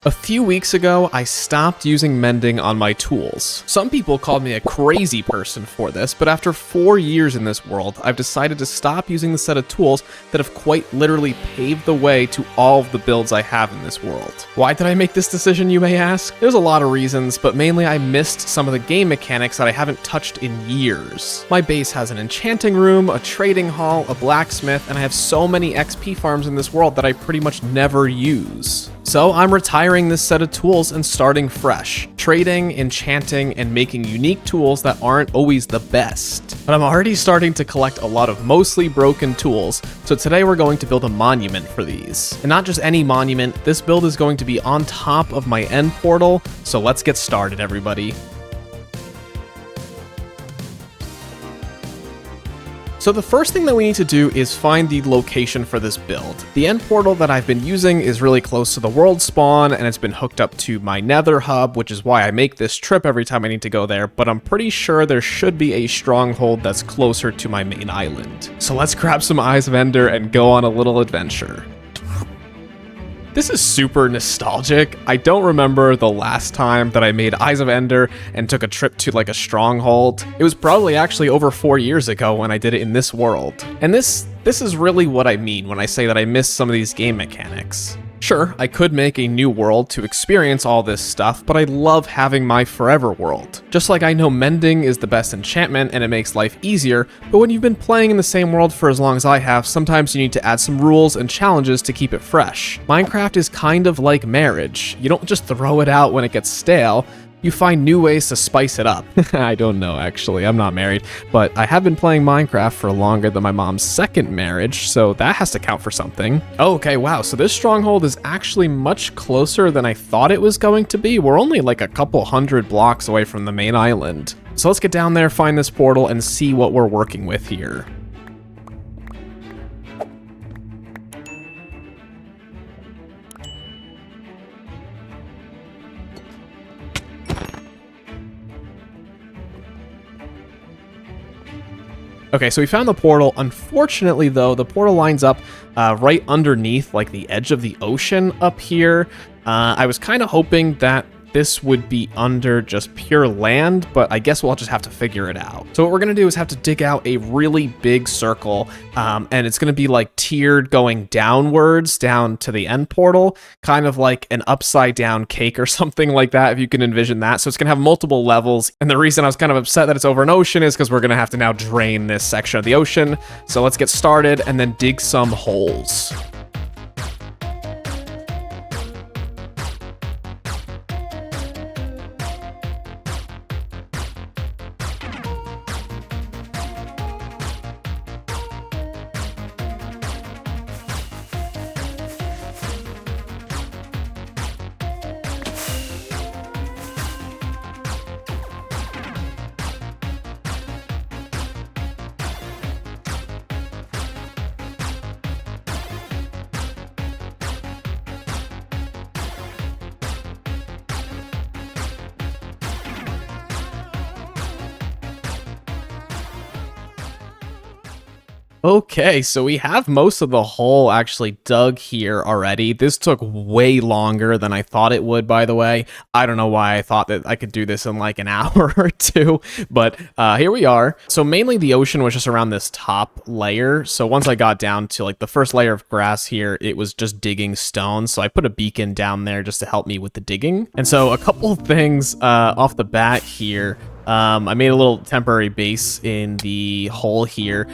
A few weeks ago, I stopped using mending on my tools. Some people called me a crazy person for this, but after 4 years in this world, I've decided to stop using the set of tools that have quite literally paved the way to all of the builds I have in this world. Why did I make this decision, you may ask? There's a lot of reasons, but mainly I missed some of the game mechanics that I haven't touched in years. My base has an enchanting room, a trading hall, a blacksmith, and I have so many XP farms in this world that I pretty much never use. So I'm retiring this set of tools and starting fresh, trading, enchanting, and making unique tools that aren't always the best. But I'm already starting to collect a lot of mostly broken tools, so today we're going to build a monument for these. And not just any monument, this build is going to be on top of my end portal, so let's get started, everybody. So the first thing that we need to do is find the location for this build. The end portal that I've been using is really close to the world spawn, and it's been hooked up to my nether hub, which is why I make this trip every time I need to go there, but I'm pretty sure there should be a stronghold that's closer to my main island. So let's grab some Eyes of Ender and go on a little adventure. This is super nostalgic. I don't remember the last time that I made Eyes of Ender and took a trip to like a stronghold. It was probably actually over 4 years ago when I did it in this world. And this is really what I mean when I say that I miss some of these game mechanics. Sure, I could make a new world to experience all this stuff, but I love having my forever world. Just like I know mending is the best enchantment and it makes life easier, but when you've been playing in the same world for as long as I have, sometimes you need to add some rules and challenges to keep it fresh. Minecraft is kind of like marriage. You don't just throw it out when it gets stale. You find new ways to spice it up. I don't know, actually. I'm not married, but I have been playing Minecraft for longer than my mom's second marriage, so that has to count for something. Oh, okay, wow, so this stronghold is actually much closer than I thought it was going to be. We're only like a couple hundred blocks away from the main island. So let's get down there, find this portal, and see what we're working with here. Okay, so we found the portal. Unfortunately, though, the portal lines up right underneath, like, the edge of the ocean up here. I was kind of hoping that this would be under just pure land, but I guess we'll just have to figure it out. So what we're gonna do is have to dig out a really big circle, and it's gonna be like tiered going downwards down to the end portal, kind of like an upside down cake or something like that, if you can envision that. So it's gonna have multiple levels, and the reason I was kind of upset that it's over an ocean is because we're gonna have to now drain this section of the ocean. So let's get started and then dig some holes. Okay, so we have most of the hole actually dug here already. This took way longer than I thought it would, by the way. I don't know why I thought that I could do this in like an hour or two, but here we are. So mainly the ocean was just around this top layer. So once I got down to like the first layer of grass here, it was just digging stone. So I put a beacon down there just to help me with the digging. And so a couple things off the bat here. I made a little temporary base in the hole here.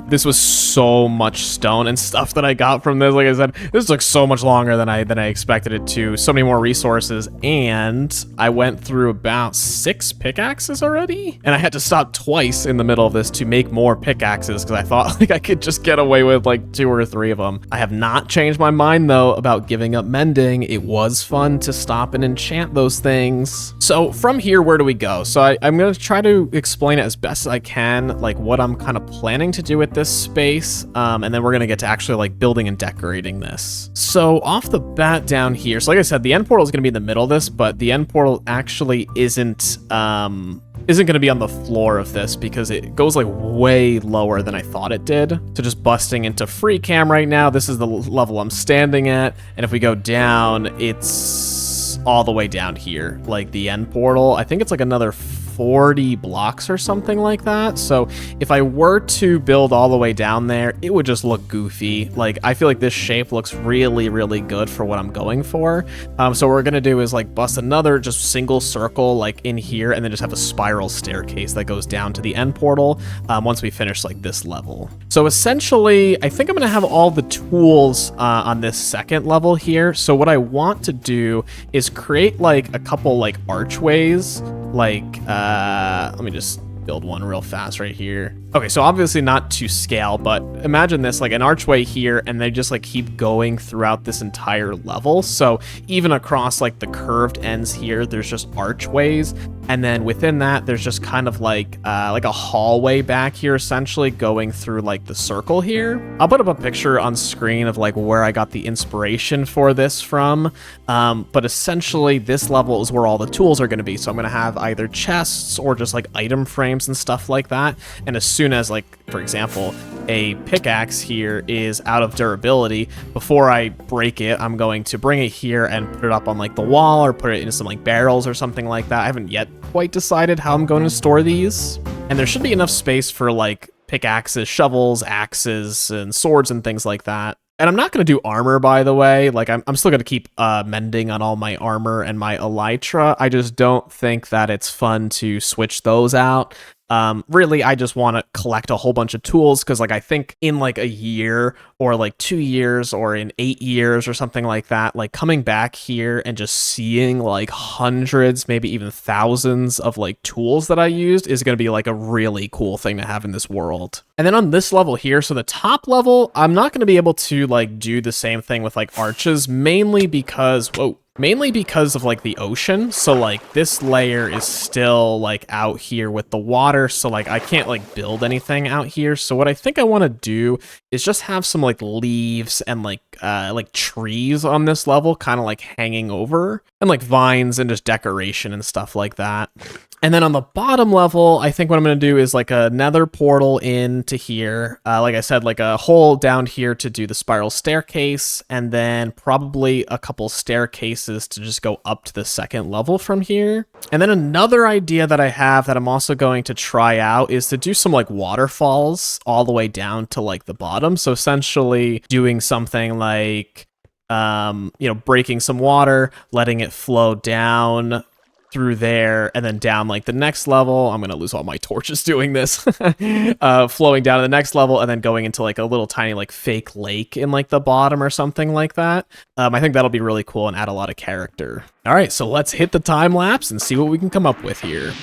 This was so much stone and stuff that I got from this. Like I said, this took so much longer than I expected it to. So many more resources, and I went through about 6 pickaxes already, and I had to stop twice in the middle of this to make more pickaxes because I thought like I could just get away with like 2 or 3 of them. I have not changed my mind though about giving up mending. It was fun to stop and enchant those things. So from here, where do we go? So I'm going to try to explain it as best as I can, like what I'm kind of planning to do with this space, and then we're going to get to actually like building and decorating this. So off the bat down here, so like I said, the end portal is going to be in the middle of this, but the end portal actually isn't going to be on the floor of this because it goes like way lower than I thought it did. So just busting into free cam right now, this is the level I'm standing at, and if we go down, it's all the way down here, like the end portal. I think it's like another 40 blocks or something like that. So if I were to build all the way down there, it would just look goofy. Like, I feel like this shape looks really, really good for what I'm going for. So what we're gonna do is like bust another just single circle like in here, and then just have a spiral staircase that goes down to the end portal once we finish like this level. So essentially, I think I'm gonna have all the tools on this second level here. So what I want to do is create like a couple like archways, like let me just build one real fast right here. Okay, so obviously not to scale, but imagine this, like an archway here, and they just like keep going throughout this entire level. So even across like the curved ends here, there's just archways. And then within that, there's just kind of like a hallway back here, essentially going through like the circle here. I'll put up a picture on screen of like where I got the inspiration for this from. But essentially this level is where all the tools are going to be. So I'm going to have either chests or just like item frames and stuff like that. And as soon as, like, for example, a pickaxe here is out of durability, before I break it, I'm going to bring it here and put it up on like the wall or put it into some like barrels or something like that. I haven't yet quite decided how I'm going to store these. And there should be enough space for like pickaxes, shovels, axes, and swords and things like that. And I'm not going to do armor, by the way. Like, I'm still going to keep mending on all my armor and my elytra. I just don't think that it's fun to switch those out. Really, I just want to collect a whole bunch of tools because, like, I think in like a year or like 2 years or in 8 years or something like that, like coming back here and just seeing like hundreds, maybe even thousands of like tools that I used is going to be like a really cool thing to have in this world. And then on this level here, so the top level, I'm not going to be able to like do the same thing with like arches, mainly because of like the ocean. So like this layer is still like out here with the water, so like I can't like build anything out here. So what I think I want to do is just have some like leaves and like trees on this level kind of like hanging over, and like vines and just decoration and stuff like that. And then on the bottom level, I think what I'm going to do is like a nether portal into here. Like I said, like a hole down here to do the spiral staircase, and then probably a couple staircases to just go up to the second level from here. And then another idea that I have that I'm also going to try out is to do some like waterfalls all the way down to like the bottom. So essentially doing something like, breaking some water, letting it flow down through there, and then down like the next level. I'm gonna lose all my torches doing this. Flowing down to the next level, and then going into like a little tiny like fake lake in like the bottom or something like that. I think that'll be really cool and add a lot of character. All right, so let's hit the time lapse and see what we can come up with here.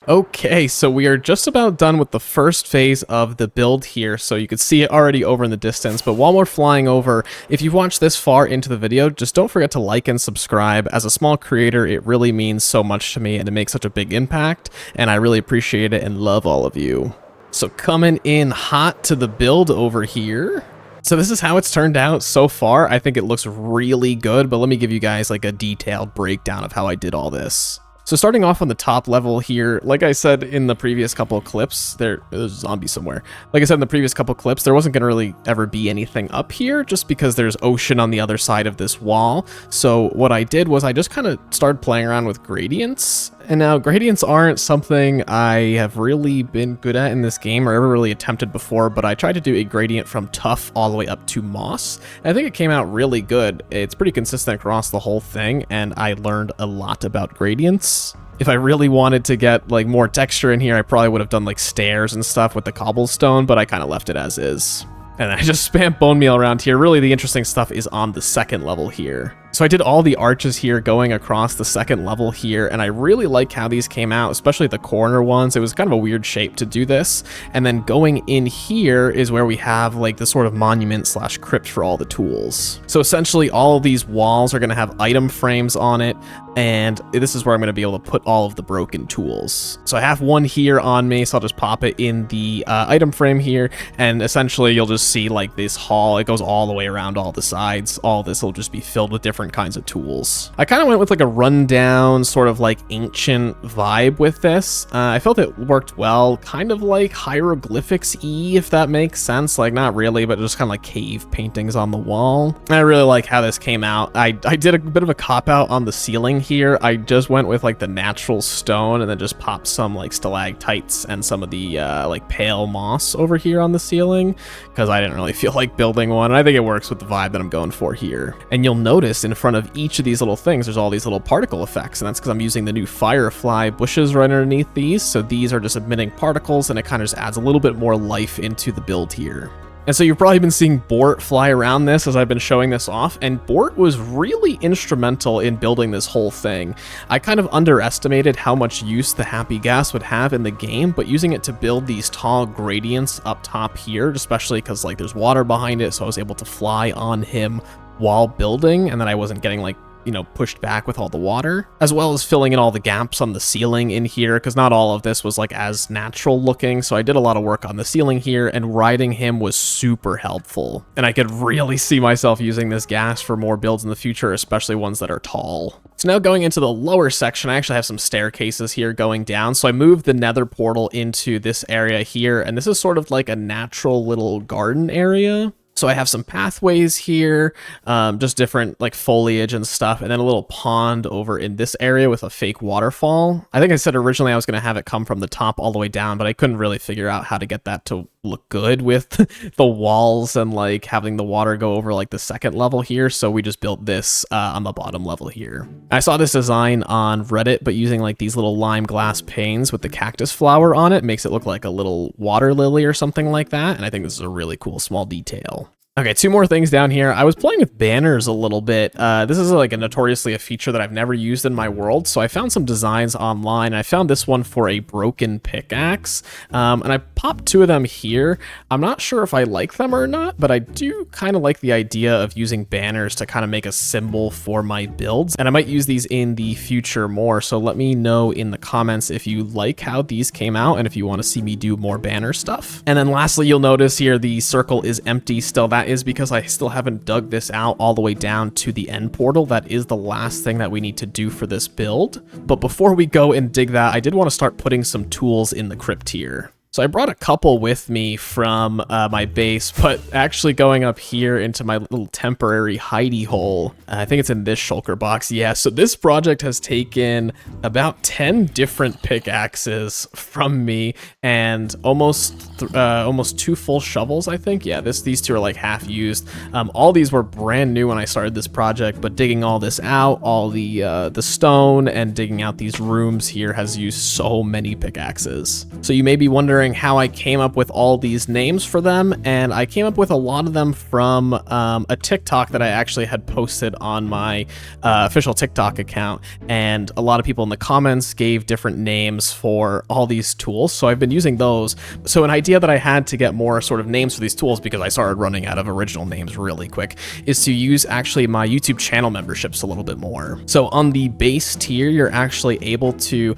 Okay, so we are just about done with the first phase of the build here, so you can see it already over in the distance. But while we're flying over, if you've watched this far into the video, just don't forget to like and subscribe. As a small creator, it really means so much to me, and it makes such a big impact, and I really appreciate it and love all of you. So coming in hot to the build over here. So this is how it's turned out so far. I think it looks really good, but let me give you guys like a detailed breakdown of how I did all this. So starting off on the top level here, like I said in the previous couple of clips, there's a zombie somewhere. Like I said in the previous couple of clips, there wasn't going to really ever be anything up here just because there's ocean on the other side of this wall. So what I did was I just kind of started playing around with gradients. And now gradients aren't something I have really been good at in this game or ever really attempted before, but I tried to do a gradient from tough all the way up to moss. And I think it came out really good. It's pretty consistent across the whole thing, and I learned a lot about gradients. If I really wanted to get like more texture in here, I probably would have done like stairs and stuff with the cobblestone, but I kind of left it as is. And I just spam bone meal around here. Really, the interesting stuff is on the second level here. So I did all the arches here going across the second level here, and I really like how these came out, especially the corner ones. It was kind of a weird shape to do this. And then going in here is where we have like the sort of monument slash crypt for all the tools. So essentially all of these walls are going to have item frames on it, and this is where I'm going to be able to put all of the broken tools. So I have one here on me, so I'll just pop it in the item frame here, and essentially you'll just see like this hall. It goes all the way around all the sides. All this will just be filled with different kinds of tools. I kind of went with like a rundown sort of like ancient vibe with this. I felt it worked well, kind of like hieroglyphics-y, if that makes sense. Like not really, but just kind of like cave paintings on the wall. And I really like how this came out. I did a bit of a cop-out on the ceiling here. I just went with like the natural stone and then just popped some like stalactites and some of the like pale moss over here on the ceiling because I didn't really feel like building one. And I think it works with the vibe that I'm going for here. And you'll notice in front of each of these little things, there's all these little particle effects, and that's because I'm using the new firefly bushes right underneath these. So these are just emitting particles, and it kind of just adds a little bit more life into the build here. And so you've probably been seeing Bort fly around this as I've been showing this off, and Bort was really instrumental in building this whole thing. I kind of underestimated how much use the happy gas would have in the game, but using it to build these tall gradients up top here, especially because like there's water behind it, so I was able to fly on him while building, and then I wasn't getting like, you know, pushed back with all the water, as well as filling in all the gaps on the ceiling in here, because not all of this was like as natural looking. So I did a lot of work on the ceiling here, and riding him was super helpful. And I could really see myself using this gas for more builds in the future, especially ones that are tall. So now going into the lower section, I actually have some staircases here going down. So I moved the nether portal into this area here, and this is sort of like a natural little garden area. So I have some pathways here, just different like foliage and stuff, and then a little pond over in this area with a fake waterfall. I think I said originally I was going to have it come from the top all the way down, but I couldn't really figure out how to get that to look good with the walls and like having the water go over like the second level here. So we just built this on the bottom level here. I saw this design on Reddit, but using like these little lime glass panes with the cactus flower on it makes it look like a little water lily or something like that. And I think this is a really cool small detail. Okay, two more things down here. I was playing with banners a little bit. This is like a notoriously a feature that I've never used in my world, so I found some designs online. I found this one for a broken pickaxe, and I popped two of them here. I'm not sure if I like them or not, but I do kind of like the idea of using banners to kind of make a symbol for my builds, and I might use these in the future more, so let me know in the comments if you like how these came out and if you want to see me do more banner stuff. And then lastly, you'll notice here the circle is empty still. That is because I still haven't dug this out all the way down to the end portal. That is the last thing that we need to do for this build. But before we go and dig that, I did want to start putting some tools in the crypt here. So I brought a couple with me from my base, but actually going up here into my little temporary hidey hole, I think it's in this shulker box. Yeah, so this project has taken about 10 different pickaxes from me and almost 2 full shovels, I think. Yeah, these two are like half used. All these were brand new when I started this project, but digging all this out, all the stone and digging out these rooms here has used so many pickaxes. So you may be wondering how I came up with all these names for them, and I came up with a lot of them from a TikTok that I actually had posted on my official TikTok account, and a lot of people in the comments gave different names for all these tools, so I've been using those. So an idea that I had to get more sort of names for these tools, because I started running out of original names really quick, is to use actually my YouTube channel memberships a little bit more. So on the base tier, you're actually able to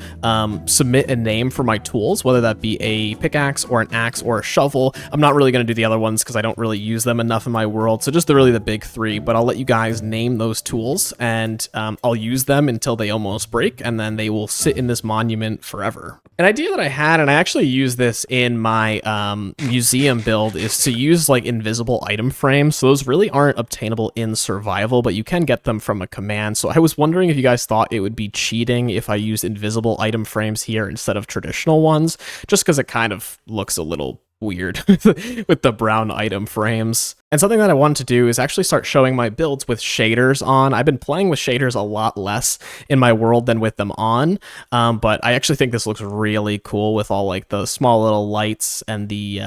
submit a name for my tools, whether that be a a pickaxe or an axe or a shovel. I'm not really going to do the other ones because I don't really use them enough in my world, so just really the big three, but I'll let you guys name those tools, and I'll use them until they almost break, and then they will sit in this monument forever. An idea that I had, and I actually use this in my museum build, is to use like invisible item frames. So those really aren't obtainable in survival, but you can get them from a command. So I was wondering if you guys thought it would be cheating if I used invisible item frames here instead of traditional ones, just because it kind of looks a little weird with the brown item frames. And something that I wanted to do is actually start showing my builds with shaders on. I've been playing with shaders a lot less in my world than with them on, but I actually think this looks really cool with all like the small little lights and the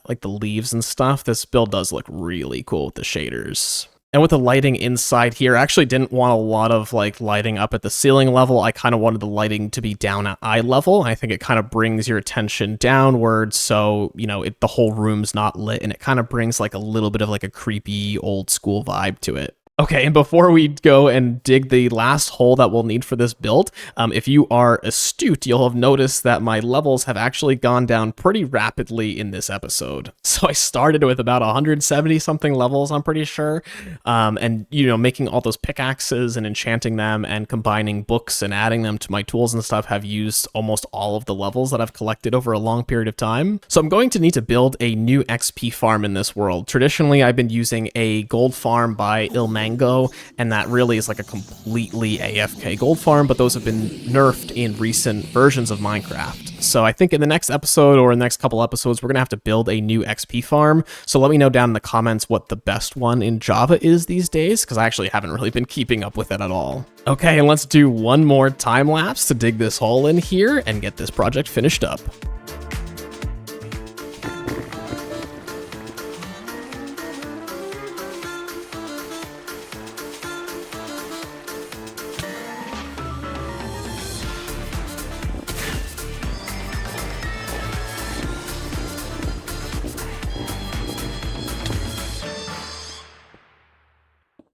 like the leaves and stuff. This build does look really cool with the shaders. And with the lighting inside here, I actually didn't want a lot of like lighting up at the ceiling level. I kind of wanted the lighting to be down at eye level. I think it kind of brings your attention downwards, so, you know, the whole room's not lit, and it kind of brings like a little bit of like a creepy old school vibe to it. Okay, and before we go and dig the last hole that we'll need for this build, if you are astute, you'll have noticed that my levels have actually gone down pretty rapidly in this episode. So I started with about 170 something levels, I'm pretty sure, and, you know, making all those pickaxes and enchanting them and combining books and adding them to my tools and stuff have used almost all of the levels that I've collected over a long period of time. So I'm going to need to build a new XP farm in this world. Traditionally, I've been using a gold farm by Mango, and that really is like a completely AFK gold farm, but those have been nerfed in recent versions of Minecraft. So I think in the next episode or in the next couple episodes, we're gonna have to build a new XP farm. So let me know down in the comments what the best one in Java is these days, because I actually haven't really been keeping up with it at all. Okay, and let's do one more time lapse to dig this hole in here and get this project finished up.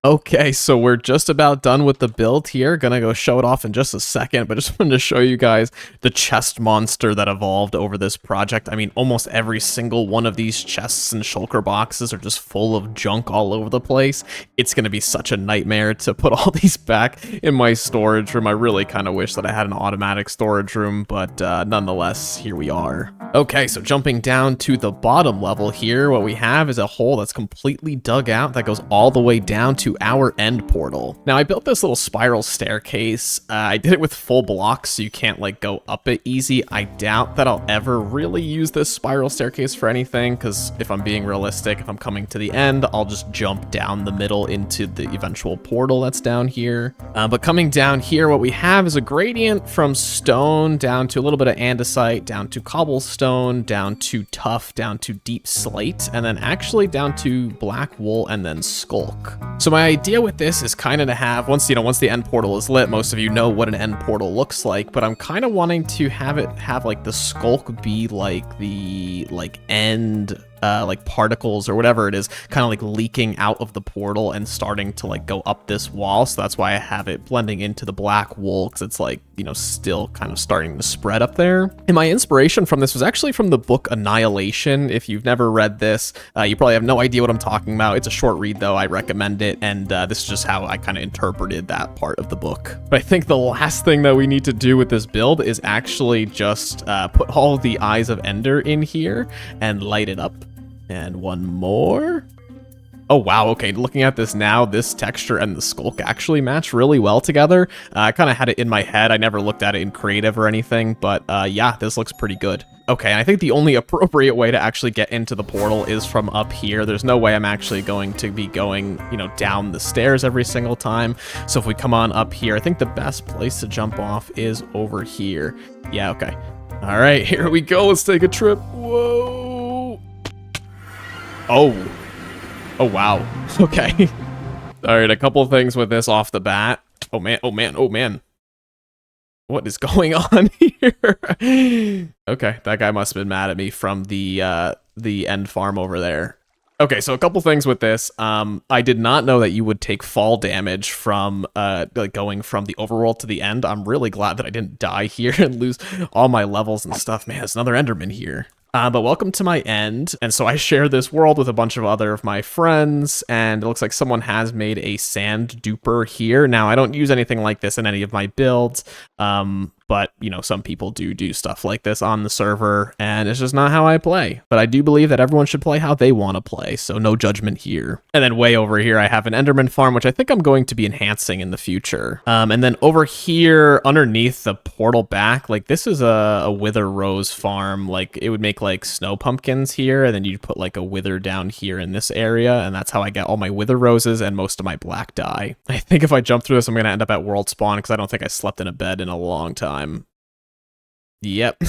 Okay, so we're just about done with the build here. Gonna go show it off in just a second, but just wanted to show you guys the chest monster that evolved over this project. I mean, almost every single one of these chests and shulker boxes are just full of junk all over the place. It's gonna be such a nightmare to put all these back in my storage room. I really kind of wish that I had an automatic storage room, but nonetheless, here we are. Okay, so jumping down to the bottom level here, what we have is a hole that's completely dug out that goes all the way down to our end portal. Now, I built this little spiral staircase. I did it with full blocks, so you can't like go up it easy. I doubt that I'll ever really use this spiral staircase for anything, because if I'm being realistic, if I'm coming to the end, I'll just jump down the middle into the eventual portal that's down here. But coming down here, what we have is a gradient from stone down to a little bit of andesite, down to cobblestone, down to tuff, down to deep slate, and then actually down to black wool and then skulk. So my idea with this is kind of to have, once the end portal is lit, most of you know what an end portal looks like, but I'm kind of wanting to have it have like the skulk be like the end like particles or whatever it is, kind of like leaking out of the portal and starting to like go up this wall. So that's why I have it blending into the black wool, because it's like, you know, still kind of starting to spread up there. And my inspiration from this was actually from the book Annihilation. If you've never read this, you probably have no idea what I'm talking about. It's a short read though, I recommend it, and this is just how I kind of interpreted that part of the book. But I think the last thing that we need to do with this build is actually just put all the Eyes of Ender in here and light it up. And one more. Oh, wow. Okay, looking at this now, this texture and the skulk actually match really well together. I kind of had it in my head. I never looked at it in creative or anything, but yeah, this looks pretty good. Okay, and I think the only appropriate way to actually get into the portal is from up here. There's no way I'm actually going to be going, you know, down the stairs every single time. So if we come on up here, I think the best place to jump off is over here. Yeah, okay. All right, here we go. Let's take a trip. Whoa. Oh, wow. Okay. All right, a couple of things with this off the bat. Oh, man. Oh, man. Oh, man. What is going on here? Okay, that guy must have been mad at me from the end farm over there. Okay, so a couple things with this. I did not know that you would take fall damage from like going from the overworld to the end. I'm really glad that I didn't die here and lose all my levels and stuff. Man, there's another Enderman here. But welcome to my end. And so I share this world with a bunch of other of my friends, and it looks like someone has made a sand duper here. Now, I don't use anything like this in any of my builds, but, you know, some people do stuff like this on the server, and it's just not how I play. But I do believe that everyone should play how they want to play, so no judgment here. And then way over here, I have an Enderman farm, which I think I'm going to be enhancing in the future. And then over here, underneath the portal back, like this is a wither rose farm. Like it would make like snow pumpkins here, and then you'd put like a wither down here in this area, and that's how I get all my wither roses and most of my black dye. I think if I jump through this, I'm going to end up at world spawn, because I don't think I slept in a bed in a long time. Yep.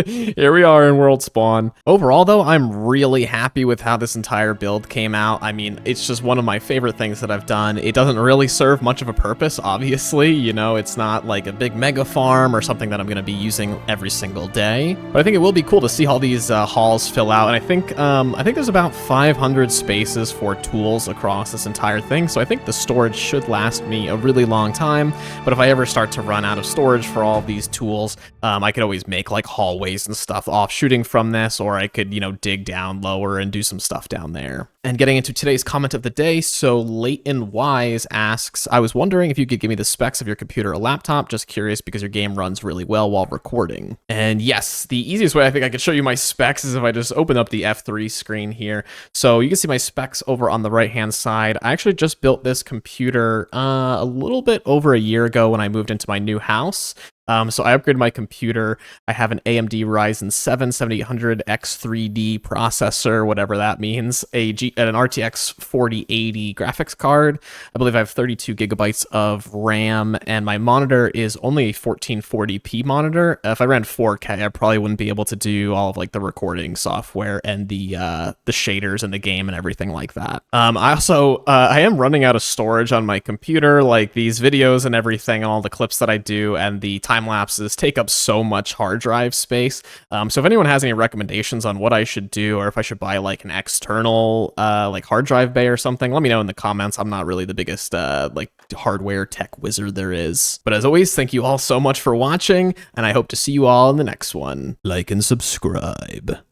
Here we are in world spawn. Overall, though, I'm really happy with how this entire build came out. I mean, it's just one of my favorite things that I've done. It doesn't really serve much of a purpose, obviously. You know, it's not like a big mega farm or something that I'm going to be using every single day. But I think it will be cool to see how these halls fill out. And I think there's about 500 spaces for tools across this entire thing. So I think the storage should last me a really long time. But if I ever start to run out of storage for all of these tools, I could always make like hallways and stuff offshooting from this, or I could, you know, dig down lower and do some stuff down there. And getting into today's comment of the day, so Leighton Wise asks, I was wondering if you could give me the specs of your computer or laptop, just curious because your game runs really well while recording. And yes, the easiest way I think I could show you my specs is if I just open up the F3 screen here. So you can see my specs over on the right hand side. I actually just built this computer a little bit over a year ago when I moved into my new house. So I upgraded my computer. I have an AMD Ryzen 7 7800 X3D processor, whatever that means, an RTX 4080 graphics card. I believe I have 32 gigabytes of RAM, and my monitor is only a 1440p monitor. If I ran 4K, I probably wouldn't be able to do all of like the recording software and the shaders in the game and everything like that. I am running out of storage on my computer, like these videos and everything, and all the clips that I do, and the time lapses take up so much hard drive space. So if anyone has any recommendations on what I should do, or if I should buy like an external like hard drive bay or something, let me know in the comments. I'm not really the biggest like hardware tech wizard there is. But as always, thank you all so much for watching, and I hope to see you all in the next one. Like and subscribe.